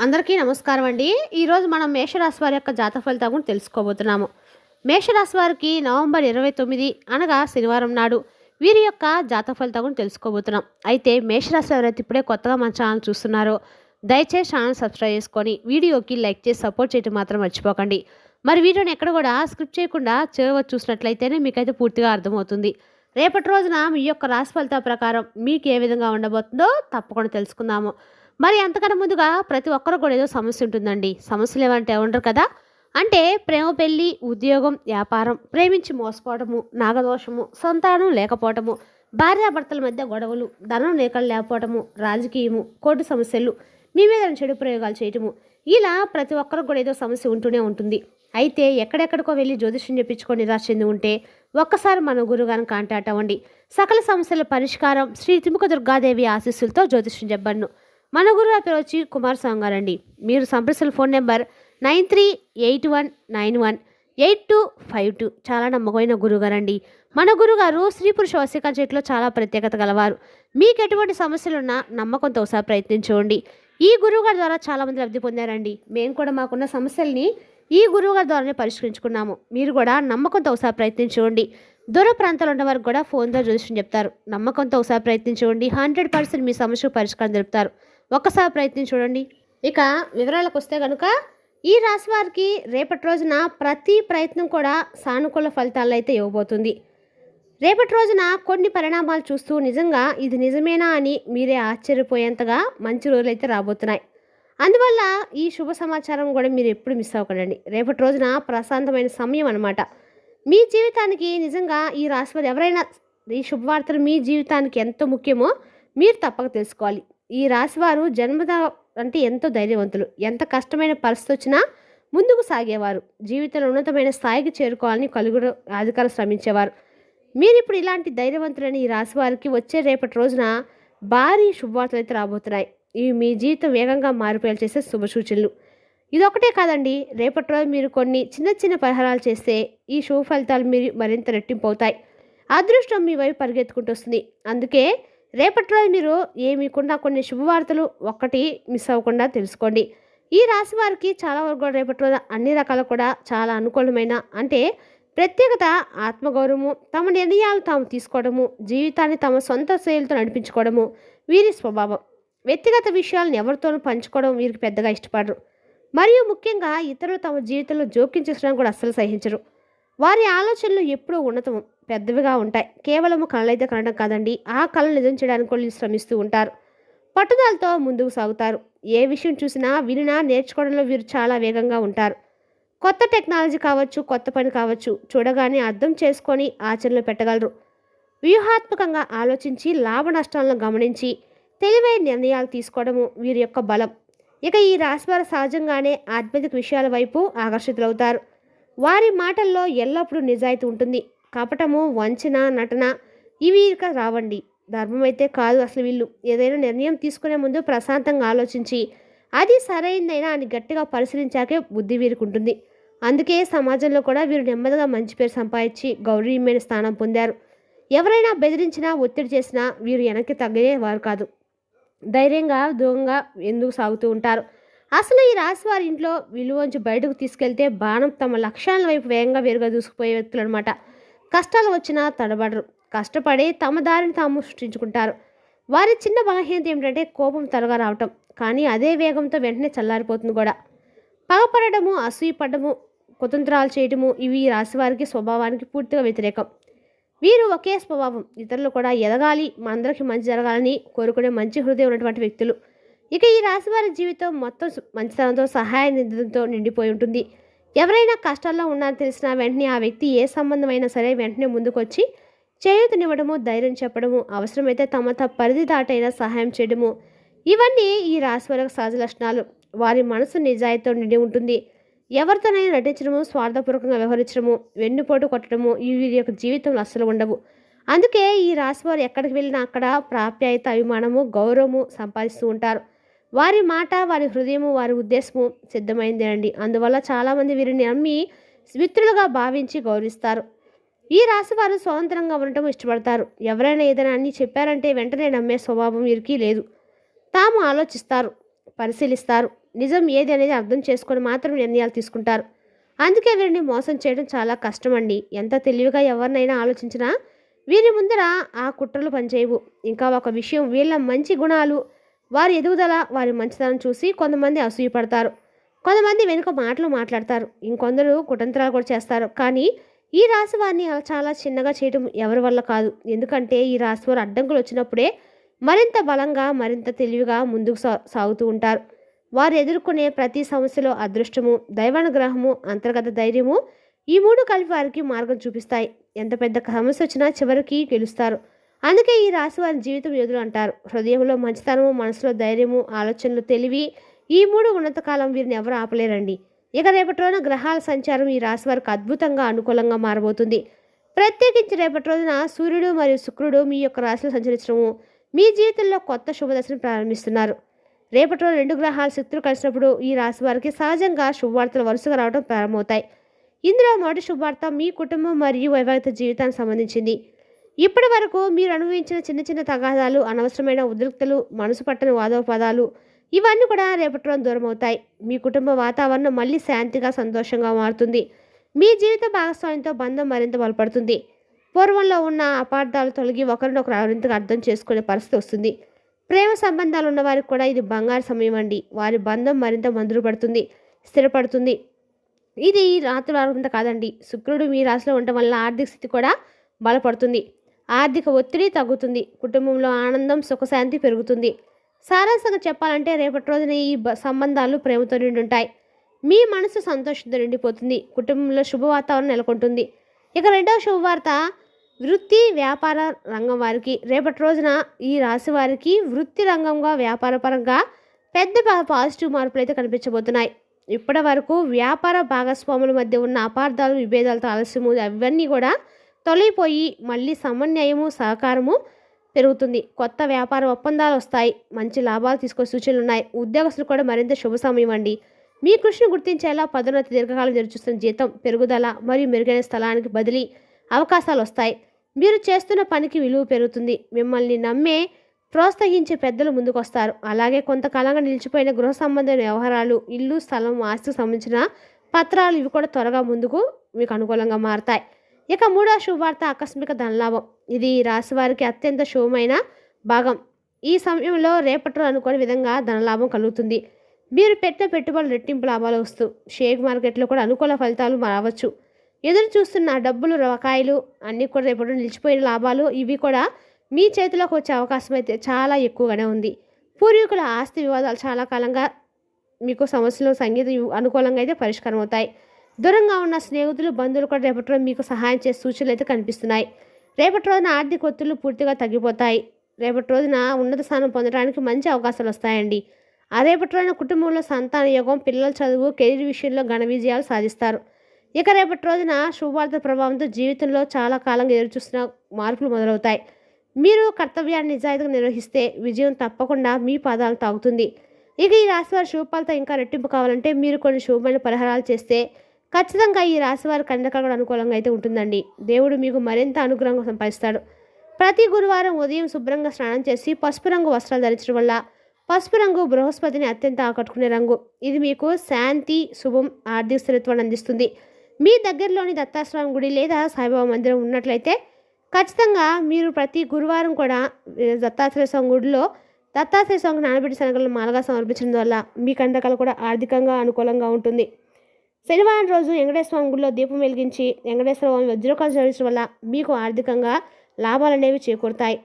అందరికీ నమస్కారం అండి. ఈరోజు మనం మేషరాశి వారి యొక్క జాతక ఫలితాల గురించి తెలుసుకోబోతున్నాము. మేషరాశి వారికి నవంబర్ 29 అనగా శనివారం నాడు వీరి యొక్క జాతక ఫలితాల గురించి తెలుసుకోబోతున్నాం. అయితే మేషరాశి ఎవరైతే ఇప్పుడే కొత్తగా మన ఛానల్ చూస్తున్నారో దయచేసి ఛానల్ సబ్స్క్రైబ్ చేసుకొని వీడియోకి లైక్ చేసి సపోర్ట్ చేయడం మాత్రం మర్చిపోకండి. మరి వీడియోని ఎక్కడ కూడా స్క్రిప్ట్ చేయకుండా చివరి చూసినట్లయితేనే మీకైతే పూర్తిగా అర్థమవుతుంది. రేపటి రోజున మీ యొక్క రాశి ఫలితాల ప్రకారం మీకు ఏ విధంగా ఉండబోతుందో తప్పకుండా తెలుసుకుందాము. మరి అంతకన్నా ముందుగా ప్రతి ఒక్కరు కూడా ఏదో సమస్య ఉంటుందండి. సమస్యలు ఏమంటే ఉండరు కదా. అంటే ప్రేమ, పెళ్ళి, ఉద్యోగం, వ్యాపారం, ప్రేమించి మోసపోవటము, నాగదోషము, సంతానం లేకపోవటము, భార్యాభర్తల మధ్య గొడవలు, ధనం లేకపోవటము, రాజకీయము, కోర్టు సమస్యలు, మీ మీద చెడు ప్రయోగాలు చేయటము, ఇలా ప్రతి ఒక్కరికి కూడా ఏదో సమస్య ఉంటూనే ఉంటుంది. అయితే ఎక్కడెక్కడికో వెళ్ళి జ్యోతిష్యం చెప్పించుకొని నిరాశ చెంది ఉంటే ఒక్కసారి మన గురుగారిని కాంటాక్ట్ అవ్వండి. సకల సమస్యల పరిష్కారం శ్రీ త్రిముఖ దుర్గాదేవి ఆశీస్సులతో జ్యోతిష్యం చెప్పబడును. మన గురువు పేరు వచ్చి కుమారస్వామి గారండి. మీరు సంప్రదించిన ఫోన్ నెంబర్ 9381918252. చాలా నమ్మకమైన గురుగారండి. మన గురుగారు స్త్రీ పురుష వశీకరణ చేతిలో చాలా ప్రత్యేకత గలవారు. మీకు ఎటువంటి సమస్యలున్నా నమ్మకంతో ఒకసారి ప్రయత్నించండి. ఈ గురువుగారి ద్వారా చాలామంది లబ్ధి పొందారండి. మేము కూడా మాకున్న సమస్యల్ని ఈ గురువుగారి ద్వారానే పరిష్కరించుకున్నాము. మీరు కూడా నమ్మకంతో ఒకసారి ప్రయత్నించండి. దూర ప్రాంతాలు ఉన్న వారికి కూడా ఫోన్తో జ్యోతిష్యం చెప్తారు. నమ్మకంతో ఒకసారి ప్రయత్నించండి. 100% మీ సమస్యకు పరిష్కారం తెలుపుతారు. ఒక్కసారి ప్రయత్నించండి. ఇక వివరాలకు వస్తే కనుక ఈ రాశి వారికి రేపటి రోజున ప్రతి ప్రయత్నం కూడా సానుకూల ఫలితాలు అయితే ఇవ్వబోతుంది. రేపటి రోజున కొన్ని పరిణామాలు చూస్తూ నిజంగా ఇది నిజమేనా అని మీరే ఆశ్చర్యపోయేంతగా మంచి రోజులు అయితే రాబోతున్నాయి. అందువల్ల ఈ శుభ సమాచారం కూడా మీరు ఎప్పుడు మిస్ అవ్వకండి. రేపటి రోజున ప్రశాంతమైన సమయం అన్నమాట. మీ జీవితానికి నిజంగా ఈ రాశి వారు ఎవరైనా ఈ శుభవార్తలు మీ జీవితానికి ఎంతో ముఖ్యమో మీరు తప్పక తెలుసుకోవాలి. ఈ రాశివారు జన్మద అంటే ఎంతో ధైర్యవంతులు. ఎంత కష్టమైన పరిస్థితి వచ్చినా ముందుకు సాగేవారు. జీవితంలో ఉన్నతమైన స్థాయికి చేరుకోవాలని కలుగుడు అధికారులు శ్రమించేవారు. మీరు ఇప్పుడు ఇలాంటి ధైర్యవంతులని ఈ రాశివారికి వచ్చే రేపటి రోజున భారీ శుభవార్తలు అయితే రాబోతున్నాయి. ఇవి మీ జీవితం వేగంగా మారిపోయేలా చేసే శుభ సూచనలు. ఇదొకటే కాదండి. రేపటి రోజు మీరు కొన్ని చిన్న చిన్న పరిహారాలు చేస్తే ఈ శుభ ఫలితాలు మీరు మరింత రెట్టింపు అవుతాయి. అదృష్టం మీ వైపు పరిగెత్తుకుంటూ వస్తుంది. అందుకే రేపటి రోజు మీరు మీకున్న కొన్ని శుభవార్తలు ఒక్కటి మిస్ అవ్వకుండా తెలుసుకోండి. ఈ రాశి వారికి చాలా వరకు కూడా రేపటి రోజు అన్ని రకాల కూడా చాలా అనుకూలమైన అంటే ప్రత్యేకత, ఆత్మగౌరవము, తమ నిర్ణయాలు తాము తీసుకోవడము, జీవితాన్ని తమ సొంత శైలితో నడిపించుకోవడము వీరి స్వభావం. వ్యక్తిగత విషయాలను ఎవరితోనూ పంచుకోవడం వీరికి పెద్దగా ఇష్టపడరు. మరియు ముఖ్యంగా ఇతరులు తమ జీవితంలో జోక్యం చేసుకోవడానికి కూడా అస్సలు సహించరు. వారి ఆలోచనలు ఎప్పుడూ ఉన్నతం పెద్దవిగా ఉంటాయి. కేవలము కళలైతే కనడం కాదండి, ఆ కళలు నిజం చేయడానికి వాళ్ళు శ్రమిస్తూ ఉంటారు. పట్టుదలతో ముందుకు సాగుతారు. ఏ విషయం చూసినా వినినా నేర్చుకోవడంలో వీరు చాలా వేగంగా ఉంటారు. కొత్త టెక్నాలజీ కావచ్చు, కొత్త పని కావచ్చు, చూడగానే అర్థం చేసుకొని ఆచరణలో పెట్టగలరు. వ్యూహాత్మకంగా ఆలోచించి లాభ నష్టాలను గమనించి తెలివైన నిర్ణయాలు తీసుకోవడము వీరి యొక్క బలం. ఇక ఈ రాశివారు సహజంగానే ఆధ్యాత్మిక విషయాల వైపు ఆకర్షితులవుతారు. వారి మాటల్లో ఎల్లప్పుడూ నిజాయితీ ఉంటుంది. కపటము, వంచన, నటన ఇవి ఇక రావండి. ధర్మం అయితే కాదు అసలు. వీళ్ళు ఏదైనా నిర్ణయం తీసుకునే ముందు ప్రశాంతంగా ఆలోచించి అది సరైందైనా అని గట్టిగా పరిశీలించాకే బుద్ధి వీరికి ఉంటుంది. అందుకే సమాజంలో కూడా వీరు నెమ్మదిగా మంచి పేరు సంపాదించి గౌరవమైన స్థానం పొందారు. ఎవరైనా బెదిరించినా, ఒత్తిడి చేసినా వీరు వెనక్కి తగ్గేవారు కాదు. ధైర్యంగా దూరంగా ఎందుకు సాగుతూ ఉంటారు. అసలు ఈ రాశి వారి ఇంట్లో విలువంచి బయటకు తీసుకెళ్తే బాణం తమ లక్ష్యాల వైపు వేగంగా వేరుగా దూసుకుపోయే వ్యక్తులు అనమాట. కష్టాలు వచ్చినా తడబడరు. కష్టపడి తమ దారిని తాము సృష్టించుకుంటారు. వారి చిన్న బలహీనత ఏమిటంటే కోపం త్వరగా రావటం, కానీ అదే వేగంతో వెంటనే చల్లారిపోతుంది కూడా. పగపడము, అసూయపడము, కుతంత్రాలు చేయటము ఇవి ఈ రాశి వారికి స్వభావానికి పూర్తిగా వ్యతిరేకం. వీరు ఒకే స్వభావం. ఇతరులు కూడా ఎదగాలి, మనందరికీ మంచి జరగాలని కోరుకునే మంచి హృదయం ఉన్నటువంటి వ్యక్తులు. ఇక ఈ రాశి వారి జీవితం మొత్తం మంచితనంతో, సహాయ నిధులతో నిండిపోయి ఉంటుంది. ఎవరైనా కష్టాల్లో ఉన్నారని తెలిసినా వెంటనే ఆ వ్యక్తి ఏ సంబంధమైనా సరే వెంటనే ముందుకొచ్చి చేయూతనివ్వడము, ధైర్యం చెప్పడము, అవసరమైతే తమ పరిధి దాటైనా సహాయం చేయడము ఇవన్నీ ఈ రాశి వారికి సహజ లక్షణాలు. వారి మనసు నిజాయితీతో నిండి ఉంటుంది. ఎవరితోనైనా నటించడము, స్వార్థపూర్వకంగా వ్యవహరించడము, వెన్నుపోటు కొట్టడము వీరి యొక్క జీవితంలో అస్సలు ఉండవు. అందుకే ఈ రాశి వారు ఎక్కడికి వెళ్ళినా అక్కడ ప్రాప్యాయత, అభిమానము, గౌరవము సంపాదిస్తూ ఉంటారు. వారి మాట, వారి హృదయము, వారి ఉద్దేశము సిద్ధమైందేనండి. అందువల్ల చాలామంది వీరిని నమ్మి మిత్రులుగా భావించి గౌరవిస్తారు. ఈ రాశి వారు స్వతంత్రంగా ఉండటం ఇష్టపడతారు. ఎవరైనా ఏదైనా అన్ని చెప్పారంటే వెంటనే నమ్మే స్వభావం వీరికి లేదు. తాము ఆలోచిస్తారు. పరిశీలిస్తారు. నిజం ఏది అనేది అర్థం చేసుకొని మాత్రం నిర్ణయాలు తీసుకుంటారు. అందుకే వీరిని మోసం చేయడం చాలా కష్టమండి. ఎంత తెలివిగా ఎవరినైనా ఆలోచించినా వీరి ముందర ఆ కుట్రలు పనిచేయవు. ఇంకా ఒక విషయం, వీళ్ళ మంచి గుణాలు, వారి ఎదుగుదల, వారి మంచితనం చూసి కొంతమంది అసూయపడతారు. కొంతమంది వెనుక మాటలు మాట్లాడతారు. ఇంకొందరు కుతంత్రాలు కూడా చేస్తారు. కానీ ఈ రాశి వారిని అలా చాలా చిన్నగా చేయడం ఎవరి వల్ల కాదు. ఎందుకంటే ఈ రాశి వారు అడ్డంకులు వచ్చినప్పుడే మరింత బలంగా, మరింత తెలివిగా ముందుకు సాగుతూ ఉంటారు. వారు ఎదుర్కొనే ప్రతి సమస్యలో అదృష్టము, దైవానుగ్రహము, అంతర్గత ధైర్యము, ఈ మూడు కలిపి వారికి మార్గం చూపిస్తాయి. ఎంత పెద్ద సమస్య వచ్చినా చివరికి గెలుస్తారు. అందుకే ఈ రాశి వారి జీవితం యోధులు అంటారు. హృదయంలో మంచితనము, మనసులో ధైర్యము, ఆలోచనలు, తెలివి, ఈ మూడు ఉన్నతకాలం వీరిని ఎవరు ఆపలేరండి. ఇక రేపటి రోజున గ్రహాల సంచారం ఈ రాశి వారికి అద్భుతంగా అనుకూలంగా మారబోతుంది. ప్రత్యేకించి రేపటి రోజున సూర్యుడు మరియు శుక్రుడు మీ యొక్క రాశిలో సంచరించడము మీ జీవితంలో కొత్త శుభదశను ప్రారంభిస్తున్నారు. రేపటి రోజు 2 గ్రహాలు శక్తులు కలిసినప్పుడు ఈ రాశి వారికి సహజంగా శుభవార్తలు వరుసగా రావడం ప్రారంభమవుతాయి. ఇందులో మొదటి శుభవార్త మీ కుటుంబం మరియు వైవాహిక జీవితానికి సంబంధించింది. ఇప్పటి వరకు మీరు అనుభవించిన చిన్న చిన్న తగాదాలు, అనవసరమైన ఉద్రిక్తలు, మనసు పట్టని వాదోపవాదాలు, ఇవన్నీ కూడా రేపటి రోజు దూరం అవుతాయి. మీ కుటుంబ వాతావరణం మళ్ళీ శాంతిగా, సంతోషంగా మారుతుంది. మీ జీవిత భాగస్వామ్యంతో బంధం మరింత బలపడుతుంది. పూర్వంలో ఉన్న అపార్థాలు తొలగి ఒకరినొకరు మరింతగా అర్థం చేసుకునే పరిస్థితి వస్తుంది. ప్రేమ సంబంధాలు ఉన్న వారికి కూడా ఇది బంగారు సమయం అండి. వారి బంధం మరింత మందుపడుతుంది, స్థిరపడుతుంది. ఇది రాత్రులు అనుకుంటే కాదండి. శుక్రుడు మీ రాశిలో ఉండటం వల్ల ఆర్థిక స్థితి కూడా బలపడుతుంది. ఆర్థిక ఒత్తిడి తగ్గుతుంది. కుటుంబంలో ఆనందం, సుఖశాంతి పెరుగుతుంది. సారాంశంగా చెప్పాలంటే రేపటి రోజున ఈ సంబంధాలు ప్రేమతో నిండి ఉంటాయి. మీ మనసు సంతోషంతో నిండిపోతుంది. కుటుంబంలో శుభ వాతావరణం నెలకొంటుంది. ఇక రెండవ శుభవార్త వృత్తి వ్యాపార రంగం వారికి. రేపటి రోజున ఈ రాశి వారికి వృత్తి రంగంగా, వ్యాపారపరంగా పెద్ద పాజిటివ్ మార్పులు అయితే కనిపించబోతున్నాయి. ఇప్పటి వరకు వ్యాపార భాగస్వాముల మధ్య ఉన్న అపార్థాలు, విభేదాలతో ఆలస్యము అవన్నీ కూడా తొలగిపోయి మళ్ళీ సమన్వయము, సహకారము పెరుగుతుంది. కొత్త వ్యాపార ఒప్పందాలు వస్తాయి. మంచి లాభాలు తీసుకొచ్చే సూచనలు ఉన్నాయి. ఉద్యోగస్తులు కూడా మరింత శుభ సమయం అండి. మీ కృషిని గుర్తించేలా పదోన్నతి, దీర్ఘకాలం ఎదురుచూస్తున్న జీతం పెరుగుదల మరియు మెరుగైన స్థలానికి బదిలీ అవకాశాలు వస్తాయి. మీరు చేస్తున్న పనికి విలువ పెరుగుతుంది. మిమ్మల్ని నమ్మే, ప్రోత్సహించే పెద్దలు ముందుకొస్తారు. అలాగే కొంతకాలంగా నిలిచిపోయిన గృహ సంబంధమైన వ్యవహారాలు, ఇల్లు, స్థలం, ఆస్తికి సంబంధించిన పత్రాలు, ఇవి కూడా త్వరగా ముందుకు మీకు అనుకూలంగా మారతాయి. ఇక మూడవ శుభవార్త ఆకస్మిక ధనలాభం. ఇది రాశి వారికి అత్యంత శుభమైన భాగం. ఈ సమయంలో రేపట్లో అనుకోని విధంగా ధనలాభం కలుగుతుంది. మీరు పెట్టిన పెట్టుబడులు రెట్టింపు లాభాలు వస్తూ షేర్ మార్కెట్లో కూడా అనుకూల ఫలితాలు రావచ్చు. ఎదురు చూస్తున్న డబ్బులు, బకాయిలు అన్నీ కూడా రేపటి నిలిచిపోయిన లాభాలు, ఇవి కూడా మీ చేతిలోకి వచ్చే అవకాశం అయితే చాలా ఎక్కువగానే ఉంది. పూర్వీకుల ఆస్తి వివాదాలు చాలా కాలంగా మీకు సమస్యలు సంగీత అనుకూలంగా అయితే పరిష్కారం అవుతాయి. దూరంగా ఉన్న స్నేహితులు, బంధువులు కూడా రేపటి రోజు మీకు సహాయం చేసే సూచనలు అయితే కనిపిస్తున్నాయి. రేపటి రోజున ఆర్థిక ఒత్తిళ్లు పూర్తిగా తగ్గిపోతాయి. రేపటి రోజున ఉన్నత స్థానం పొందడానికి మంచి అవకాశాలు వస్తాయండి. ఆ రేపటి రోజున కుటుంబంలో సంతాన యోగం, పిల్లల చదువు, కెరీర్ విషయంలో ఘన విజయాలు సాధిస్తారు. ఇక రేపటి రోజున శుభవార్త ప్రభావంతో జీవితంలో చాలా కాలంగా ఎదురుచూస్తున్న మార్పులు మొదలవుతాయి. మీరు కర్తవ్యాన్ని నిజాయితీగా నిర్వహిస్తే విజయం తప్పకుండా మీ పాదాలు తాగుతుంది. ఇక ఈ రాశివారి శుభఫలితం ఇంకా రెట్టింపు కావాలంటే మీరు కొన్ని శుభమైన పరిహారాలు చేస్తే ఖచ్చితంగా ఈ రాశివారి కండకాలు కూడా అనుకూలంగా అయితే ఉంటుందండి. దేవుడు మీకు మరింత అనుగ్రహంగా సంపాదిస్తాడు. ప్రతి గురువారం ఉదయం శుభ్రంగా స్నానం చేసి పసుపు రంగు వస్త్రాలు ధరించడం వల్ల, పసుపు రంగు బృహస్పతిని అత్యంత ఆకట్టుకునే రంగు, ఇది మీకు శాంతి, శుభం, ఆర్థిక స్థిరత్వాన్ని అందిస్తుంది. మీ దగ్గరలోని దత్తాశ్రమం గుడి లేదా సాయిబాబా మందిరం ఉన్నట్లయితే ఖచ్చితంగా మీరు ప్రతి గురువారం కూడా దత్తాత్రేయ స్వామి గుడిలో దత్తాత్రేయ స్వామికి నానబెట్టి శనగలను మాలగా సమర్పించడం వల్ల మీ కండకాలు కూడా ఆర్థికంగా అనుకూలంగా ఉంటుంది. శనివారం రోజు వెంకటేశ్వర స్వామి గుడిలో దీపం వెలిగించి వెంకటేశ్వర స్వామి వజ్రకాలు చదివించడం వల్ల మీకు ఆర్థికంగా లాభాలు అనేవి చేకూరుతాయి.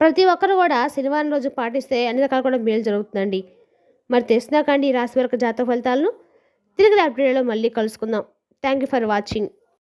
ప్రతి ఒక్కరు కూడా శనివారం రోజు పాటిస్తే అన్ని రకాలు కూడా మేలు జరుగుతుందండి. మరి తెలిసినా కానీ ఈ రాశి వారికి జాతక ఫలితాలను తిరిగి అప్డేట్లో మళ్ళీ కలుసుకుందాం. Thank you for watching.